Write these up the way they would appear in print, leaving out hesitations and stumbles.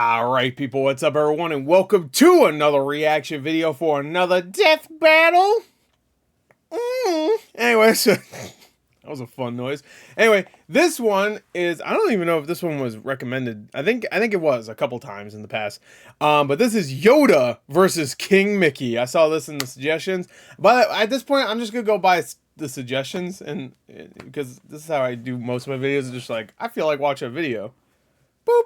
Alright people, what's up everyone, and welcome to another reaction video for another death battle. Anyway, so that was a fun noise. Anyway, this one is, I don't even know if this one was recommended. I think it was a couple times in the past. But this is Yoda versus King Mickey. I saw this in the suggestions. But at this point, I'm just going to go by the suggestions, and because this is how I do most of my videos. Just like, I feel like watching a video. Boop.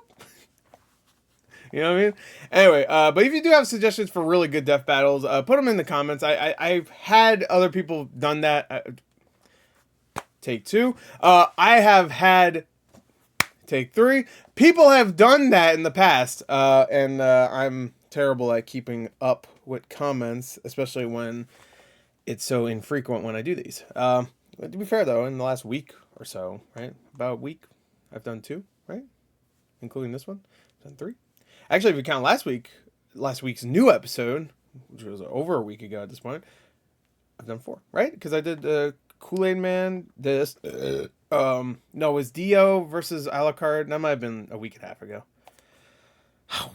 You know what I mean? Anyway, but if you do have suggestions for really good death battles, put them in the comments. I've had other people done that. Take 2. I have had take 3. People have done that in the past, and I'm terrible at keeping up with comments, especially when it's so infrequent when I do these. To be fair, though, in the last week or so, right? About a week, I've done 2, right? Including this one. I've done 3. Actually, if you count last week's new episode, which was over a week ago at this point, I've done 4, right? Because I did Kool-Aid Man, this, no, it was Dio versus a la carte. That might have been a week and a half ago.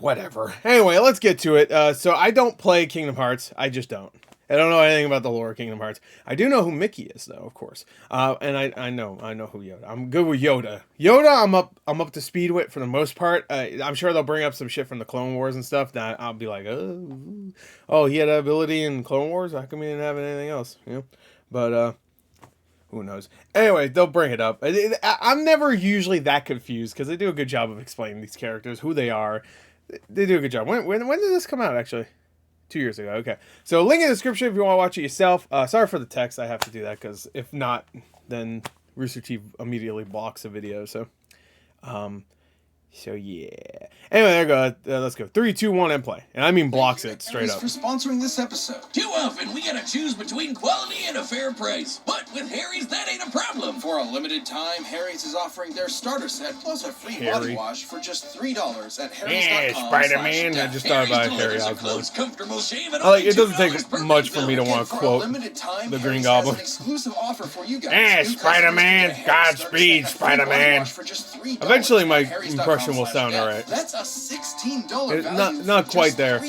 Whatever. Anyway, let's get to it. So I don't play Kingdom Hearts. I just don't. I don't know anything about the lore of Kingdom Hearts. I do know who Mickey is, though, of course. And I know who Yoda. I'm good with Yoda. Yoda, I'm up to speed with for the most part. I'm sure they'll bring up some shit from the Clone Wars and stuff that I'll be like, oh, he had an ability in Clone Wars. How come he didn't have anything else? You know, but who knows? Anyway, they'll bring it up. I'm never usually that confused because they do a good job of explaining these characters, who they are. They do a good job. When did this come out, actually? 2 years ago. Okay. So link in the description if you want to watch it yourself. Sorry for the text. I have to do that because if not, then Rooster Teeth immediately blocks the video. So yeah. Anyway, there you go. Let's go. 3, 2, 1, and play. And I mean blocks it straight up. For sponsoring this episode. Too often we gotta choose between quality and a fair price. But with Harry's, that ain't a problem. For a limited time, Harry's is offering their starter set plus a free body wash for just $3 at harrys.com. Yeah, Spider-Man. I just thought about Harry Osborn. Comfortable shave and Like, it doesn't take much for me to want to quote the Green Goblin. An exclusive offer for you guys. Yeah, Spider-Man. Godspeed, Spider-Man. Eventually, my impression will sound alright. That's a $16 value. Not quite there.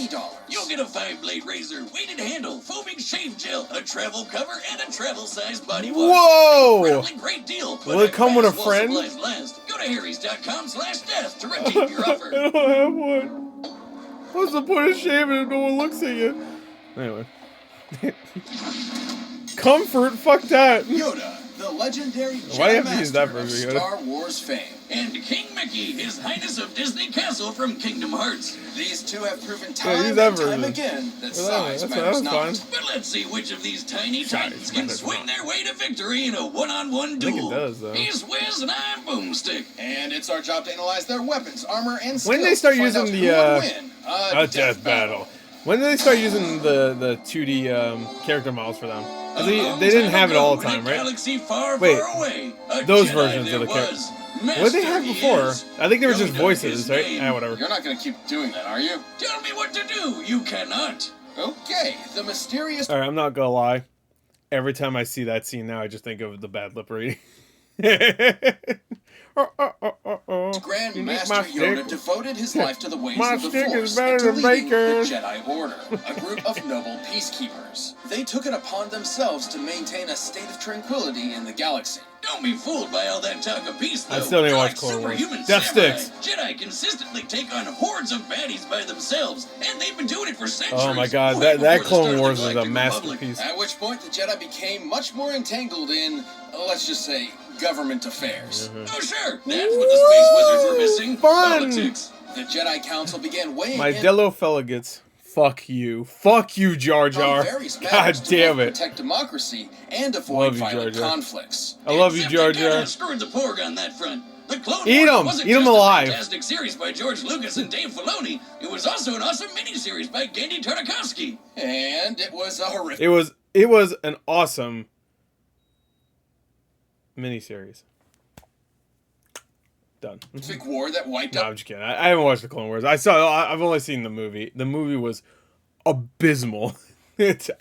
You'll get a 5-blade razor, weighted handle, foaming shave gel, a travel cover, and a travel-sized body wash. Whoa! Great deal. Will it come with a friend? Go to harrys.com/death to redeem your offer. I don't have one. What's the point of shaving if no one looks at you? Anyway. Comfort? Fuck that. Yoda, the legendary Jedi Master of Star Wars fame. And King Mickey, His Highness of Disney Castle from Kingdom Hearts. These two have proven time and time again that size matters not. But let's see which of these tiny titans can swing their way to victory in a one-on-one duel. I think it does, though. He's Wiz and I'm Boomstick. And it's our job to analyze their weapons, armor, and skills. When they start to using the a death battle. When did they start using the 2D character models for them? They didn't have it all the time, right? Wait, those versions of the characters. What did they have before? I think they were just voices, right? Whatever. You're not going to keep doing that, are you? Tell me what to do. You cannot. Okay, the mysterious... Alright, I'm not gonna lie. Every time I see that scene now, I just think of the bad lip reading. Grand Master Yoda devoted his life to the ways My of the stick Force is better and to than leading the bacon. Jedi Order, a group of noble peacekeepers. They took it upon themselves to maintain a state of tranquility in the galaxy. Don't be fooled by all that talk of peace, though. I still need to watch Like Clone Wars. superhuman Death samurai, sticks. Jedi consistently take on hordes of baddies by themselves, and they've been doing it for centuries. Oh my god, way that before the Clone start of the Wars is a Galactic masterpiece. At which point the Jedi became much more entangled in, let's just say, government affairs. Oh sure, that's what the space wizards were missing. Fun. Politics. The Jedi Council began weighing My in Dello Feligates. Fuck you. Fuck you, Jar Jar. on various God matters to damn both it. protect democracy and Love avoid you, Jar violent Jar. conflicts. I love you, Except Jar they kinda Jar. screwed the porg on that front. The Clone Eat Wars 'em. wasn't Eat 'em just alive. a fantastic series by George Lucas and Dave Filoni. It was also an awesome miniseries by Genndy Tartakovsky. And it was a horrific... It was an awesome miniseries. Done. war that wiped No, out I'm just kidding. I haven't watched the Clone Wars. I've only seen the movie. The movie was abysmal.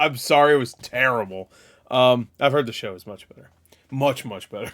I'm sorry, it was terrible. I've heard the show is much better. Much better.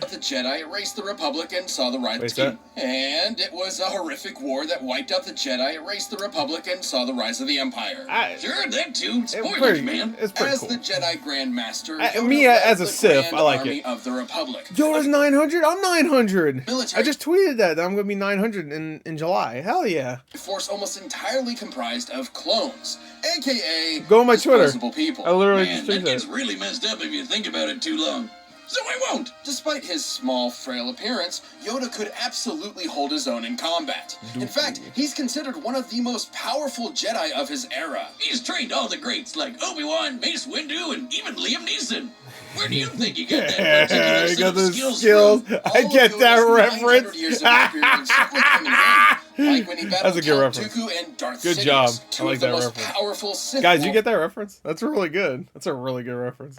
The Jedi erased the Republic and saw the rise. Wait, that? And it was a horrific war that wiped out the Jedi, erased the Republic, and saw the rise of the Empire. Sure, that too. Spoilers, pretty, man. it's pretty As cool. the Jedi Grand Master, Me as a the Sith, Grand I like Army it. of the Republic. Yoda's 900. I'm 900. Military. I just tweeted that I'm gonna be 900 in July. Hell yeah. A force almost entirely comprised of clones, aka Go on my Twitter. disposable people. I literally Man, just that tweeted gets that. really messed up if you think about it too long. So I won't. Despite his small, frail appearance, Yoda could absolutely hold his own in combat. In fact, he's considered one of the most powerful Jedi of his era. He's trained all the greats like Obi-Wan, Mace Windu, and even Liam Neeson. Where do you think he got that particular You set got of those skills skills. from? I get All of that Yoda's 900 reference. years of experience simply came in handy, like when he battled That's a good Count reference. Dooku and Darth Good Sidious, job. two I like of the that most reference. powerful Sith Guys, you Lords. get that reference? That's really good. That's a really good reference.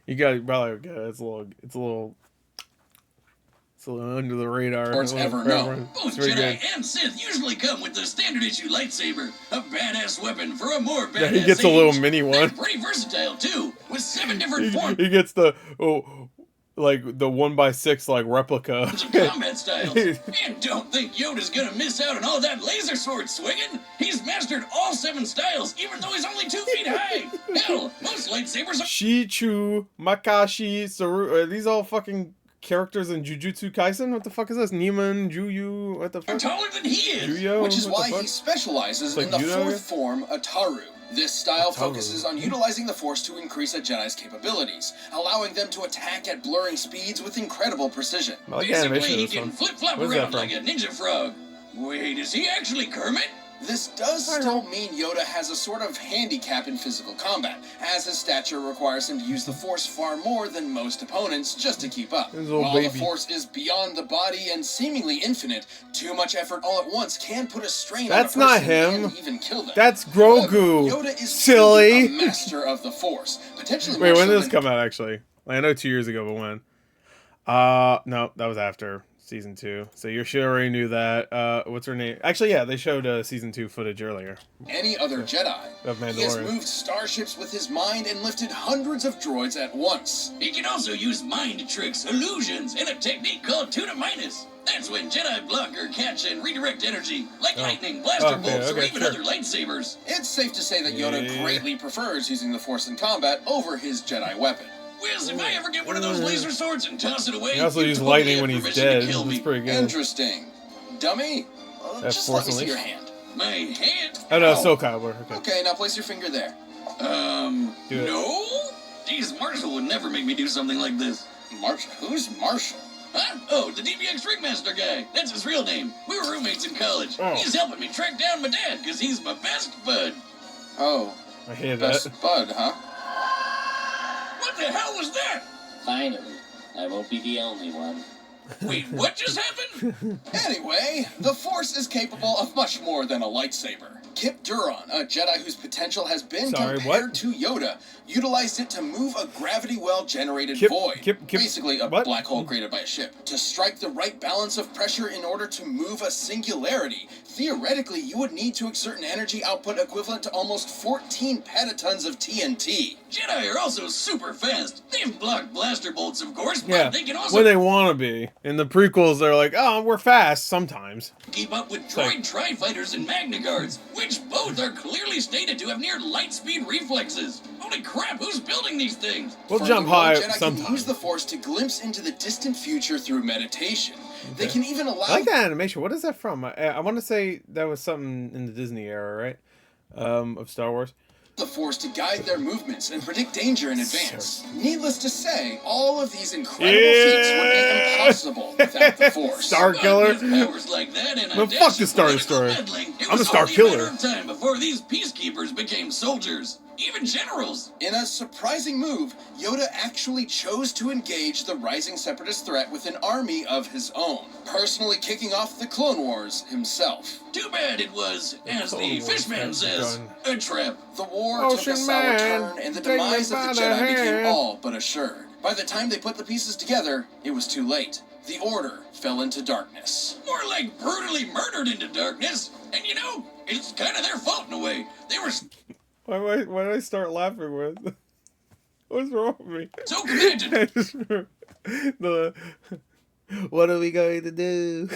You got it, probably get it. It's a little under the radar. Lords ever know. Both It's very Jedi good. and Sith usually come with the standard issue lightsaber, a badass weapon for a more badass Yeah, he gets a little age. mini They're one. pretty versatile too, with 7 different forms He gets the like the 1x6 like replica. of combat styles. And don't think Yoda's gonna miss out on all that laser sword swinging. He's mastered all 7 styles, even though he's only 2 feet high. Hell, most lightsabers are Shichu, Makashi, Saru. Are these all fucking characters in Jujutsu Kaisen? What the fuck is this? Neiman, Juyu, what the fuck? taller than he is. Juyo? Which is What why the fuck? he specializes It's in like the Yoda? fourth form, Ataru. This style Ataru. focuses on utilizing the Force to increase a Jedi's capabilities, allowing them to attack at blurring speeds with incredible precision. I like the animation Basically, of he this can one. flip-flop What is that around from? like a ninja frog. Wait, is he actually Kermit? This does still mean Yoda has a sort of handicap in physical combat, as his stature requires him to use the Force far more than most opponents just to keep up. His little While the baby. Force is beyond the body and seemingly infinite, too much effort all at once can put a strain That's on a person not him. and even kill them. That's However, Grogu. Yoda is Silly. a master of the Force, potentially Wait, more when so did this than come out actually? Like, I know 2 years ago, but when? No, that was after season 2. So you sure already knew that. What's her name? Actually, yeah, they showed season 2 footage earlier. any other Jedi. Of He has Mandalorian. moved starships with his mind and lifted hundreds of droids at once. He can also use mind tricks, illusions, and a technique called Tuna Minus. That's when Jedi block or catch and redirect energy, like lightning, blaster bolts, or even other lightsabers. It's safe to say that Yoda Yeah. greatly prefers using the Force in combat over his Jedi weapon. Wiz, if I ever get one of those laser swords and toss it away, He also you used totally lightning have when he's permission dead. to kill me. That's pretty good. Interesting. Dummy? That's Just let me Force see your Unleashed. hand. My hand? Oh no, Ow. Soul Calibur. Okay. Okay, now place your finger there. Do it. No? Jeez, Marshall would never make me do something like this. Marshall? Who's Marshall? Huh? Oh, the DBX Ringmaster guy. That's his real name. We were roommates in college. Oh. He's helping me track down my dad, because he's my best bud. Oh, I hated best that. bud, huh? What the hell was that? Finally, I won't be the only one. Wait, what just happened? Anyway, the Force is capable of much more than a lightsaber. Kip Duron, a Jedi whose potential has been Sorry, compared what? to Yoda, utilized it to move a gravity well-generated Kip- void, Kip- basically a what? black hole created by a ship, to strike the right balance of pressure in order to move a singularity. Theoretically, you would need to exert an energy output equivalent to almost 14 petatons of TNT. Jedi are also super fast. They've blocked blaster bolts, of course, but Yeah, they can also when they want to be. In the prequels, they're like, oh, we're fast sometimes. keep up with like- droid tri-fighters and Magna Guards, which both are clearly stated to have near light speed reflexes. Holy crap, who's building these things? We'll jump Furthermore, high Jedi can sometimes. use the Force to glimpse into the distant future through meditation. They Okay. can even allow I like that animation. What is that from? I want to say that was something in the Disney era, right? Of Star Wars. the Force to guide their movements and predict danger in advance. Needless to say, all of these incredible feats would be impossible without the Force. Star Killer. But with powers like that and a Well, dash fuck the of Star political Destroyer. meddling, it I'm a was Star only Killer. matter of time before these peacekeepers became soldiers, even generals. In a surprising move, Yoda actually chose to engage the rising Separatist threat with an army of his own, personally kicking off the Clone Wars himself. Too bad it was, as Clone the Wars fishman has says, begun. a trap. The war took a Ocean sour Man, turn, and the take me demise of by the the Jedi became hand. all but assured. By the time they put the pieces together, it was too late. The Order fell into darkness. More like brutally murdered into darkness. And you know, it's kind of their fault in a way. They were Why did I start laughing with? What's wrong with me? so committed. The, what are we going to do?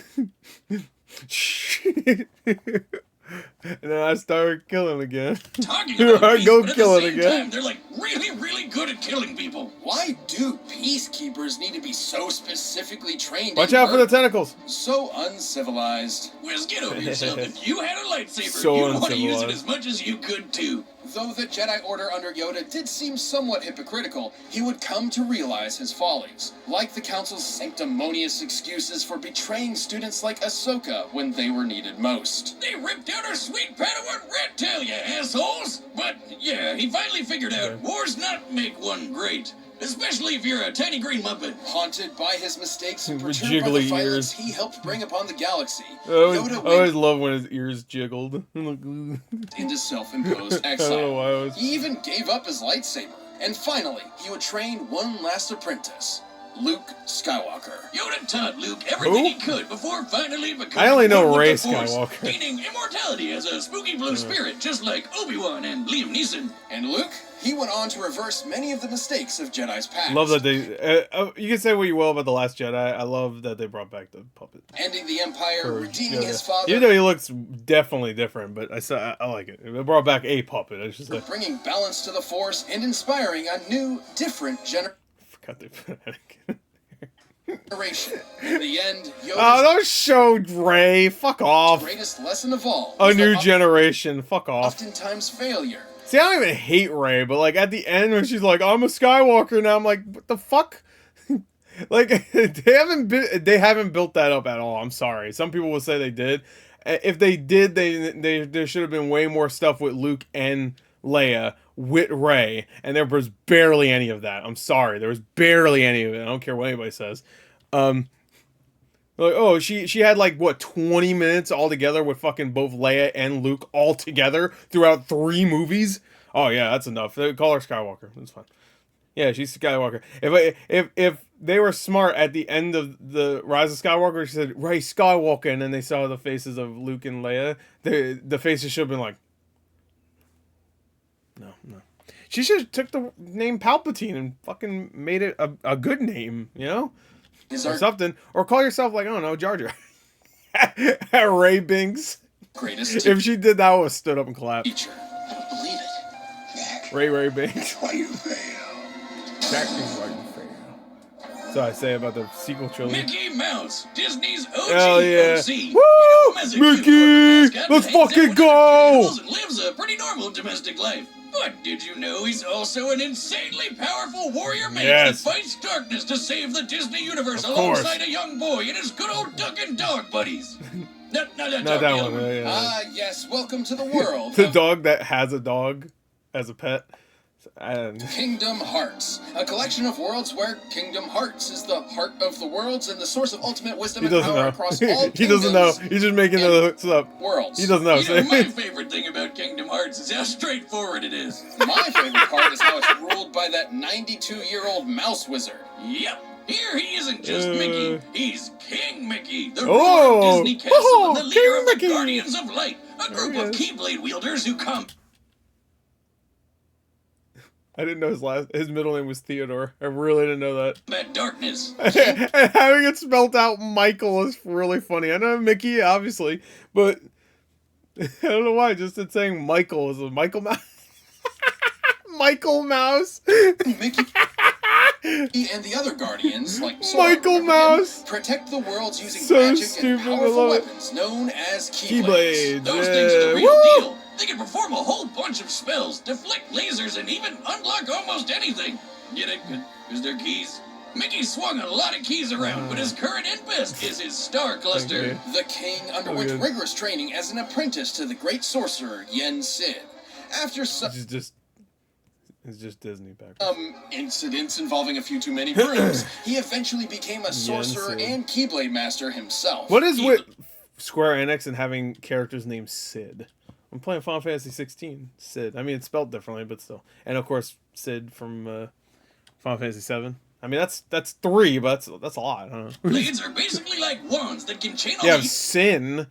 And then I started killing again. Talking about I peace, go but at kill the it same again. time, they're like really good at killing people. Why do peacekeepers need to be so specifically trained? Watch in out for the murder? tentacles. So uncivilized. Wiz, get over yourself. If you had a lightsaber, So you'd want to use it uncivilized. as much as you could too. Though the Jedi Order under Yoda did seem somewhat hypocritical, he would come to realize his follies, like the Council's sanctimonious excuses for betraying students like Ahsoka when they were needed most. They ripped out our sweet Padawan rat tail, you assholes! But yeah, he finally figured out war's not make one great. Especially if you're a tiny green muppet. Haunted by his mistakes and perturbed by Jiggly the violence ears. he helped bring upon the galaxy, I always Yoda love when his ears jiggled. I went into self-imposed don't know exile. why I was. He even gave up his lightsaber. And finally, he would train one last apprentice, Luke Skywalker. Yoda taught Luke everything Who? he could before finally becoming I only know one with Rey the Force, Skywalker. gaining immortality as a spooky blue spirit, just like Obi-Wan and Liam Neeson. And Luke, he went on to reverse many of the mistakes of Jedi's past. Love that they. You can say what you will about The Last Jedi. I love that they brought back the puppet. Ending the Empire, For redeeming Yoda. his father, Even though he looks definitely different, but I like it. They brought back a puppet. I just like, bringing balance to the Force and inspiring a new, different forgot they put that again. generation. In the end, Oh, Yoda's don't show Rey. Fuck off. greatest lesson of all A was new that generation. Fuck off. oftentimes failure. See, I don't even hate Rey, but like at the end when she's like, "I'm a Skywalker now," I'm like, "What the fuck?" Like they haven't built that up at all. I'm sorry. Some people will say they did. If they did, there should have been way more stuff with Luke and Leia with Rey, and there was barely any of that. I'm sorry, there was barely any of it. I don't care what anybody says. Like, oh, she had like what 20 minutes all together with fucking both Leia and Luke all together throughout 3 movies. Oh yeah, that's enough. They call her Skywalker. That's fine. Yeah, she's Skywalker. If they were smart at the end of the Rise of Skywalker, she said Rey Skywalker, and then they saw the faces of Luke and Leia. The faces should have been like, no. She should have took the name Palpatine and fucking made it a good name, you know. Or something, or call yourself like, I don't know, Jar Jar. Ray Binks. Greatest If she did that, I would have stood up and clapped. teacher. I don't believe it. Ray Binks. Why you fail? Exactly why you fail. So I say about the sequel trilogy. Mickey Mouse, Disney's OG Hell yeah. OC. Woo! You know him as a Mickey! cute mascot Let's that hangs out fucking with go! other animals and lives a pretty normal domestic life. But did you know he's also an insanely powerful warrior mage Yes. that fights darkness to save the Disney universe Of course. alongside a young boy and his good old duck and dog buddies? Not Not that one. Yeah. Ah, yes, welcome to the world The of dog that has a dog as a pet. And Kingdom Hearts, a collection of worlds where Kingdom Hearts is the heart of the worlds and the source of ultimate wisdom he and doesn't power know. across all He doesn't know. kingdoms He's just making the up. worlds. He doesn't know. You know, my favorite thing about Kingdom Hearts is how straightforward it is. My favorite part is how it's ruled by that 92-year-old mouse wizard. Yep. Here he isn't just Uh. Mickey, he's King Mickey, the Oh. ruler of Disney Castle Oh, and the leader King of the Mickey. Guardians of Light, a group There he of is. Keyblade wielders who come I didn't know his middle name was Theodore. I really didn't know that. at darkness. And having it spelled out Michael is really funny. I know Mickey, obviously, but I don't know why. Just it saying Michael is a Michael Mouse. Michael Mouse. Mickey and the other Guardians, like Sora, Michael remember him, Mouse. protect the worlds using So magic stupid, and I powerful love it. weapons known as Keyblades. Keyblades. Those things are the real Woo! deal. They can perform a whole bunch of spells, deflect lasers, and even unlock almost anything. Get it? Because they're keys. Mickey swung a lot of keys around, but his current and best is his star cluster. Okay. The king underwent good. rigorous training as an apprentice to the great sorcerer Yen Sid. After some It's just Disney back. incidents involving a few too many brooms, he eventually became a sorcerer Sid. and Keyblade master himself. What is with Square Enix and having characters named Sid? I'm playing Final Fantasy 16. Sid. I mean, it's spelled differently, but still. And of course, Sid from Final Fantasy 7. I mean, that's 3, but that's a lot. I don't know. Blades are basically like wands that can channel You have the Sin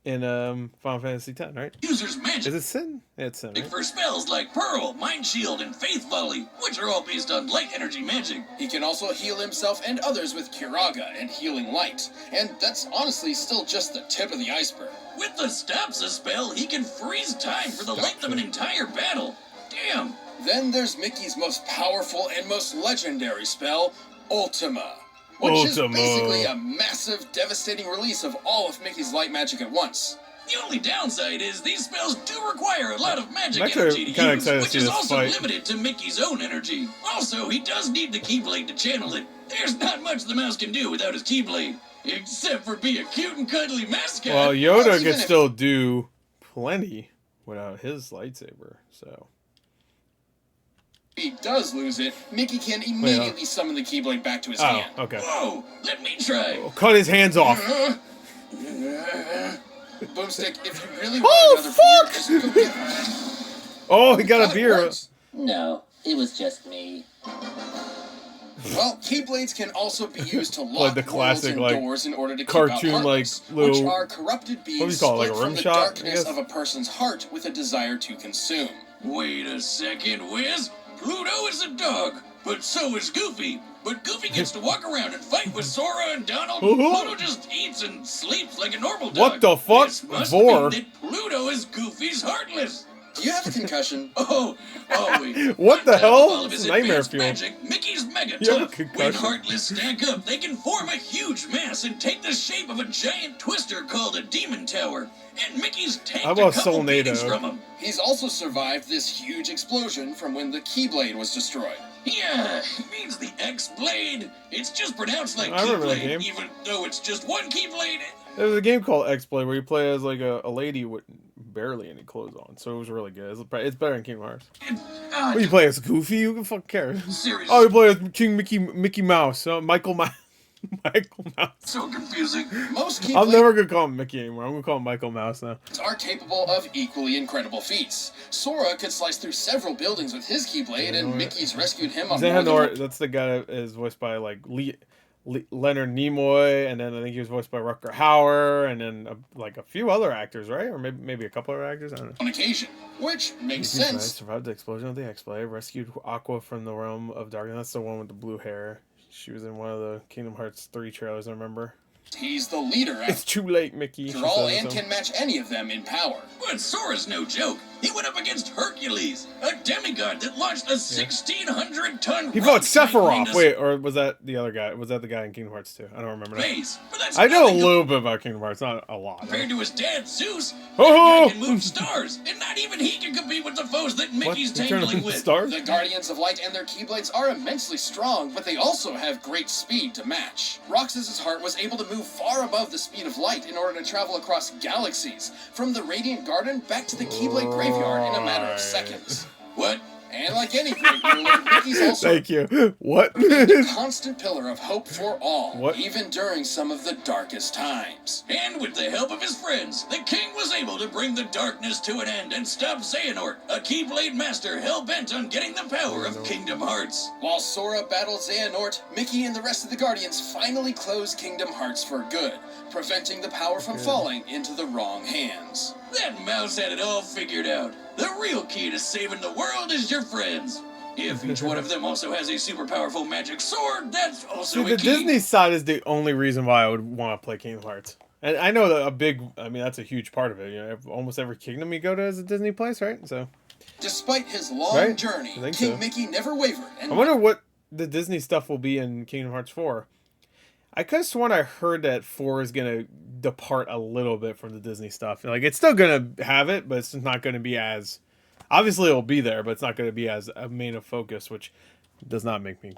in Final Fantasy X, right? User's magic Is it Sin? Yeah, it's Sin, right? for spells like Pearl, Mind Shield, and Faith Volley, which are all based on light energy magic. He can also heal himself and others with Kiraga and Healing Light, and that's honestly still just the tip of the iceberg. With the Stopsa spell, he can freeze time for the length of an entire battle. Damn! Then there's Mickey's most powerful and most legendary spell, Ultima, which is Ultima. basically a massive, devastating release of all of Mickey's light magic at once. The only downside is these spells do require a lot of magic I'm actually energy to kinda use, excited to which see is this also fight. limited to Mickey's own energy. Also, he does need the Keyblade to channel it. There's not much the mouse can do without his Keyblade, except for be a cute and cuddly mascot. Well, Well, Yoda even can if- still do plenty without his lightsaber, so. If he does lose it, Mickey can immediately summon the Keyblade back to his Oh, hand. okay. Whoa, let me try. Cut his hands off. Boomstick, if you really Oh, want another fuck! beer, just go get Oh, he got God, a it beer. works. No, it was just me. Well, Keyblades can also be used to Like lock the classic, worlds and like, doors in order to keep cartoon, out like, heartless, little- which are corrupted beings what do you call it, like a split rim from the shot, I darkness guess? of a person's heart with a desire to consume. Wait a second, Wiz. Pluto is a dog, but so is Goofy. But Goofy gets to walk around and fight with Sora and Donald. Pluto just eats and sleeps like a normal dog. What the fuck? This must Vor. mean that Pluto is Goofy's heartless. Do you have a concussion? Oh, wait. What the On top of hell? all of It's his nightmare advanced fuel. magic, Mickey's mega You have a tough. When concussion? Heartless stack up, they can form a huge mass and take the shape of a giant twister called a demon tower. And Mickey's tanked How about a couple Solnado? beatings from him. He's also survived this huge explosion from when the Keyblade was destroyed. Yeah, it means the X-Blade. It's just pronounced like I remember that Keyblade, game. even though it's just one Keyblade. There was a game called X-Blade where you play as like a lady with barely any clothes on, so it was really good. It's better than Kingdom Hearts. What, you play as Goofy? Who can fucking care? Seriously, Oh, you play as King Mickey Mouse, Michael Mouse. Michael Mouse. so confusing. Most I'm Keyblades never gonna call him Mickey anymore. I'm gonna call him Michael Mouse now. are capable of equally incredible feats. Sora could slice through several buildings with his Keyblade, and Mickey's rescued him on more than Xehanort, that's the guy that is voiced by like Leonard Nimoy, and then I think he was voiced by Rutger Hauer, and then like a few other actors, right? Or maybe a couple other actors. I don't know. on occasion, which makes Mickey's nice, sense. survived the explosion of the X-Blade, rescued Aqua from the realm of darkness. That's the one with the blue hair. She was in one of the Kingdom Hearts 3 trailers, I remember. He's the leader It's too late, Mickey. after she all, says and so. can match any of them in power. But Sora's no joke. He went up against Hercules, a demigod that launched a 1,600-ton He fought rock titan Sephiroth. into Wait, or was that the other guy? Was that the guy in Kingdom Hearts 2? I don't remember that. space. But that's I know a nothing little bit about Kingdom Hearts, not a lot. compared to his dad, Zeus. Oh! That guy can move stars, and not even he can compete with the foes that What? Mickey's They turn tangling into with. stars? The Guardians of Light and their Keyblades are immensely strong, but they also have great speed to match. Roxas's heart was able to move far above the speed of light in order to travel across galaxies, from the Radiant Garden back to the Keyblade Graveyard in a matter of Right. seconds. What? And like any great ruler, Mickey's also Thank you. What? a constant pillar of hope for all, What? even during some of the darkest times. And with the help of his friends, the king was able to bring the darkness to an end and stop Xehanort, a Keyblade master hell-bent on getting the power of Kingdom Hearts. While Sora battled Xehanort, Mickey and the rest of the Guardians finally closed Kingdom Hearts for good, preventing the power from falling into the wrong hands. That mouse had it all figured out. The real key to saving the world is your friends. If each one of them also has a super powerful magic sword, that's also See, a the key. Disney side is the only reason why I would want to play Kingdom Hearts. And I know that that's a huge part of it. You know, almost every kingdom you go to is a Disney place, right? So Despite his long Right? journey, I think King so. Mickey never wavered and I wonder what the Disney stuff will be in Kingdom Hearts 4. I could have sworn I heard that 4 is going to depart a little bit from the Disney stuff. Like, it's still going to have it, but it's just not going to be as... Obviously, it'll be there, but it's not going to be as a main of focus, which does not make me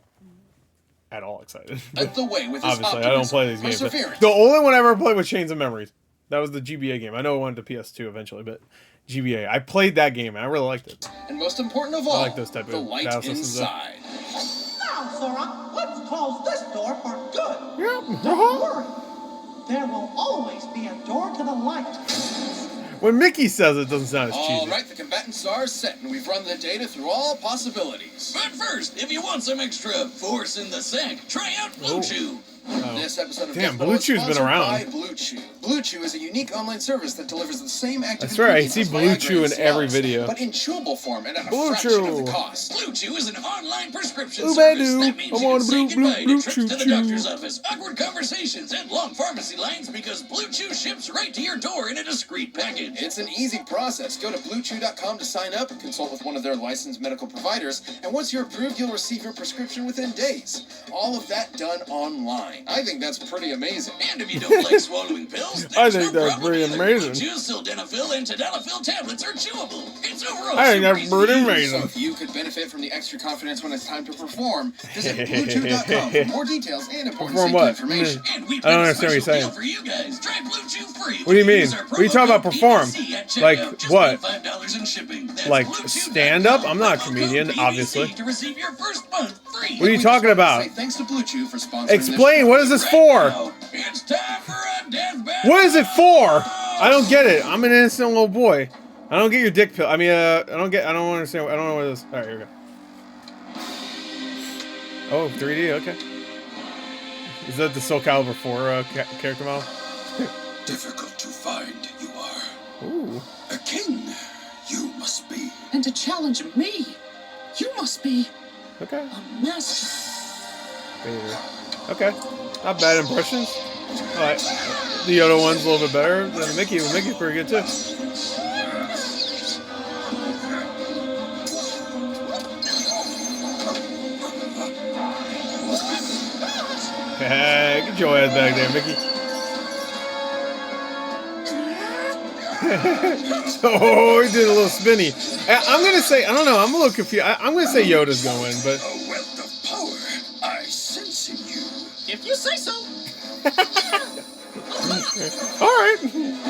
at all excited. led the way with his Obviously, I don't optimism, play these games. but perseverance, The only one I ever played was Chains of Memories. That was the GBA game. I know it went to PS2 eventually, but GBA. I played that game, and I really liked it. and most important of all, like those type of the light battle systems, though. inside. Now, Sora, let's close this door for good. Yeah. Don't worry. There will always be a door to the light. When Mickey says it, doesn't sound as All cheesy. right, the combatants are set, and we've run the data through all possibilities. But first, if you want some extra force in the sack, try out Blue Oh. Chew. Oh. This episode of Damn, Death Blue Metal is Chew's been sponsored around. by Blue Chew. Blue Chew is a unique online service that delivers the same active I swear, I ingredients see as Blue Viagra Chew and in every Cialis, video. but in chewable form and at a Blue fraction of Chew. the cost. Blue Chew is an online prescription Blue service Chew. that means I you want can say Blue goodbye Blue to trips Chew to the Chew. doctor's office, awkward conversations, and long pharmacy lines because Blue Chew ships right to your door in a discreet package. It's an easy process. Go to BlueChew.com to sign up, consult with one of their licensed medical providers, and once you're approved, you'll receive your prescription within days. All of that done online. I think that's pretty amazing. And if you don't like swallowing pills, I there's think no that's problem pretty either. amazing. Blue Chew's sildenafil and tadalafil tablets are chewable. It's overall I think super that's easy pretty to use. amazing. So if you could benefit from the extra confidence when it's time to perform, visit BlueChew.com for more details and important Perform safety what? information. And we I don't have a understand what you're special saying. deal for you guys. Try Blue Chew free. What do you mean? Use our What are you promo talking about code perform? PNC at checkout. Like Just what? pay $5 in shipping. That's Like BlueChew.com. stand-up? I'm not a Promo code comedian, PNC obviously. To receive your first month free. What are you We just talking wanted to about? say thanks to Blue Chew for sponsoring Explain, this what is this for? Now, it's time for a death battle. What is it for? I don't get it. I'm an innocent little boy. I don't get your dick pill. I mean, I don't understand. I don't know what this. Alright, here we go. Oh, 3D, okay. Is that the Soul Calibur 4 character model? Difficult to find you are. Ooh. A king you must be. And to challenge me, you must be Okay. a master. Okay. Not bad impressions. Alright. The Yoda one's a little bit better than Mickey. Mickey's pretty good too. Hey, get your ass back there, Mickey. Oh, he did a little spinny. I'm gonna say, I don't know, I'm a little confused. I'm gonna say Yoda's gonna win, but A wealth of power I sense in you. If you say so. alright.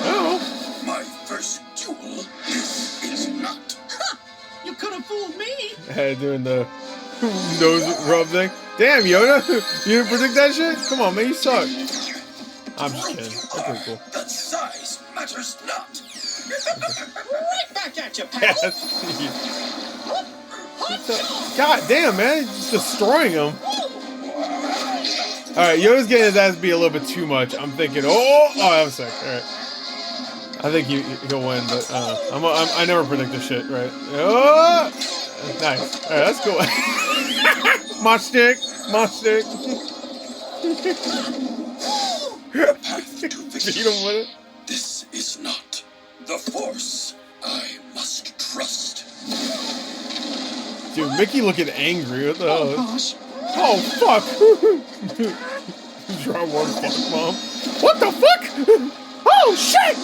Oh. My first duel. This is not. You could have fooled me. Doing the nose rub thing. Damn, Yoda! You didn't predict that shit? Come on, man, you suck. I'm just kidding. That's pretty cool. The size matters not. Right back at you, pal. God damn, man, he's just destroying him. Alright, Yoda's getting his ass beat a little bit too much. I'm thinking, oh, that was sick. Alright. I think he'll win, but I never predict this shit, right? Oh! Nice. Alright, that's cool. Mosh stick. Beat him with it. This is not the force I must trust. Dude, Mickey looking angry. What the Oh, hell? gosh. Oh, fuck. Draw one fuck, mom. What the fuck? Oh, shit.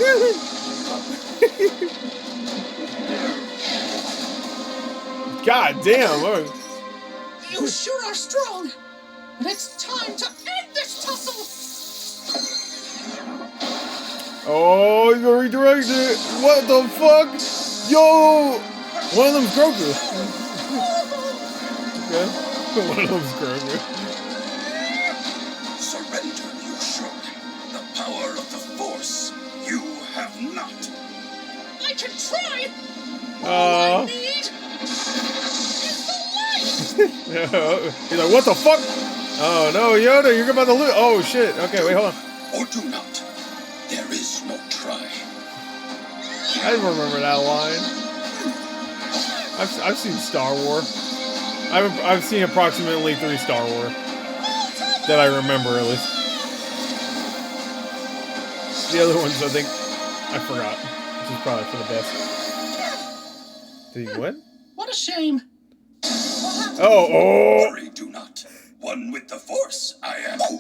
God damn. Oh. You sure are strong. But it's time to end this tussle. Oh, he's gonna redirect it. What the fuck? Yo! One of them's Grogu. Okay. One of them's Grogu. Surrender you should. The power of the force you have not. I can try. All I need is the light. He's like, what the fuck? Oh no, Yoda, you're about to lose. Oh shit. Okay, wait, hold on. Or do not. There is no try. I remember that line. I've seen Star Wars. I've seen approximately 3 Star Wars that I remember at least. The other ones I think I forgot, which is probably for the best. Did he win? What a shame. Oh. Worry, do not. One with the force, I am. All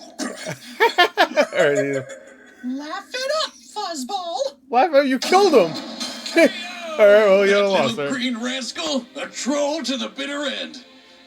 right, Laugh it up, fuzzball. laugh, you killed him. All right, well, Yoda That lost little there. green rascal, a troll to the bitter end.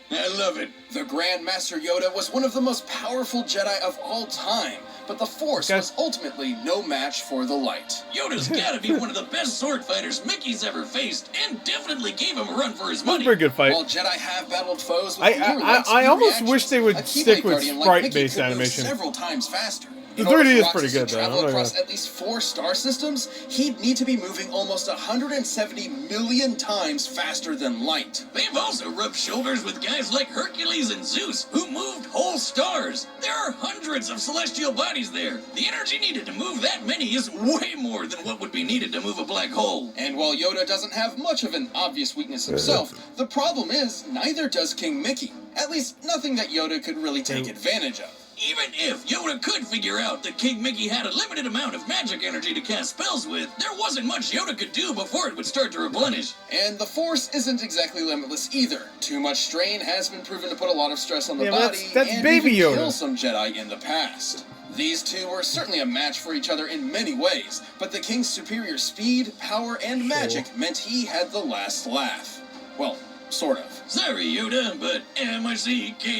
I love it. The Grand Master Yoda was one of the most powerful Jedi of all time, but the Force was ultimately no match for the light. Yoda's gotta be one of the best sword fighters Mickey's ever faced, and definitely gave him a run for his That was a money. pretty good fight. While Jedi have battled foes with I near light I speed almost reactions, wish they would a Keyblade stick with Guardian like sprite-based Mickey could move animation. several times faster. The In order 3D for is Roxas pretty good, to though. travel I'm not across gonna- at least 4 star systems, he'd need to be moving almost 170 million times faster than light. They've also rubbed shoulders with guys like Hercules and Zeus, who moved whole stars. There are hundreds of celestial bodies there. The energy needed to move that many is way more than what would be needed to move a black hole. And while Yoda doesn't have much of an obvious weakness himself, the problem is neither does King Mickey. At least nothing that Yoda could really take advantage of. Even if Yoda could figure out that King Mickey had a limited amount of magic energy to cast spells with, there wasn't much Yoda could do before it would start to replenish. And the Force isn't exactly limitless either. Too much strain has been proven to put a lot of stress on the Yeah, but body that's and Baby even Yoda. kill some Jedi in the past. These two were certainly a match for each other in many ways, but the King's superior speed, power, and magic meant he had the last laugh. Well, sort of. Sorry, Yoda, but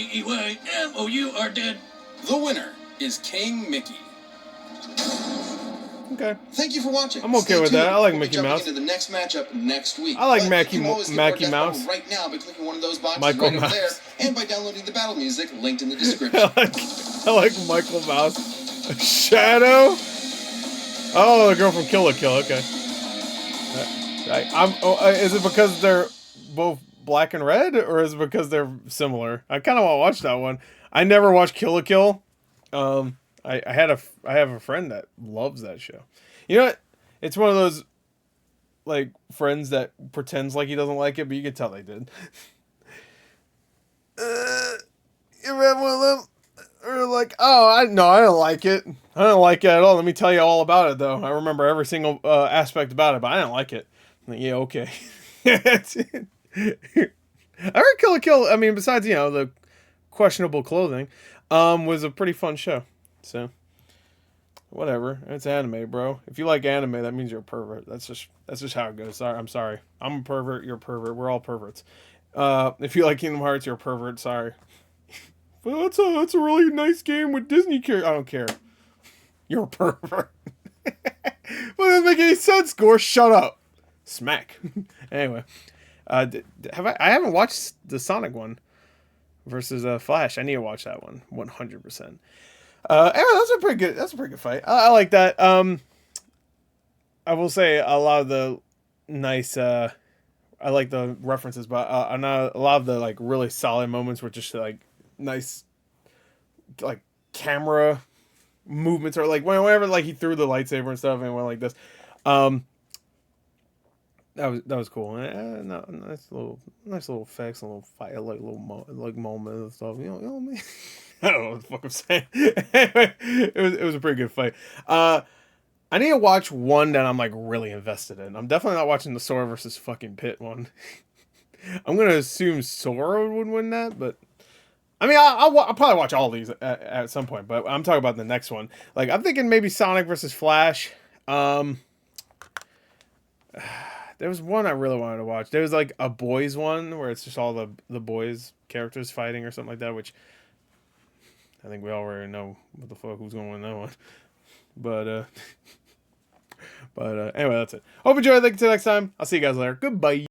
M-I-C-K-E-Y-M-O-U are dead. The winner is King Mickey. Okay. Thank you for watching. I'm okay Stay with that. tuned. I like We'll be Mickey jumping Mouse. into the next matchup next week. I like But Mackie you can always get Mackie our death Mouse. battle right now by clicking one of those boxes Michael right over Mouse. there, and by downloading the battle music linked in the description. I like Michael Mouse. Shadow. Oh, the girl from Kill la Kill. Okay. Is it because they're both black and red, or is it because they're similar? I kind of want to watch that one. I never watched Kill la Kill. I have a friend that loves that show. You know what? It's one of those like friends that pretends like he doesn't like it, but you can tell they did. You ever have one of them? Or like, oh, I don't like it. I don't like it at all. Let me tell you all about it, though. I remember every single aspect about it, but I didn't like it. I'm like, yeah, okay. That's it. I heard Kill la Kill. I mean, besides the questionable clothing, was a pretty fun show. So, whatever. It's anime, bro. If you like anime, that means you're a pervert. That's just how it goes. Sorry, I'm sorry. I'm a pervert. You're a pervert. We're all perverts. If you like Kingdom Hearts, you're a pervert. Sorry. Well, that's a really nice game with Disney characters. I don't care. You're a pervert. Well, that doesn't make any sense, Gore. Shut up. Smack. Anyway, I haven't watched the Sonic one versus Flash. I need to watch that one 100%. Anyway, that's a pretty good fight. I like that. I will say a lot of the nice. I like the references, but a lot of the like really solid moments were just like nice, like camera movements, or like whenever like he threw the lightsaber and stuff and went like this. That was cool. Nice little effects, a little fight, like little moment and stuff. You know what I mean? I don't know what the fuck I'm saying. Anyway, it was a pretty good fight. I need to watch one that I'm like really invested in. I'm definitely not watching the Sora versus fucking Pit one. I'm gonna assume Sora would win that, but I mean, I'll probably watch all these at some point. But I'm talking about the next one. Like I'm thinking maybe Sonic versus Flash. There was one I really wanted to watch. There was like a boys one where it's just all the boys characters fighting or something like that, which I think we already know what the fuck who's gonna win that one. But anyway, that's it. Hope you enjoyed. Thank you till next time. I'll see you guys later. Goodbye.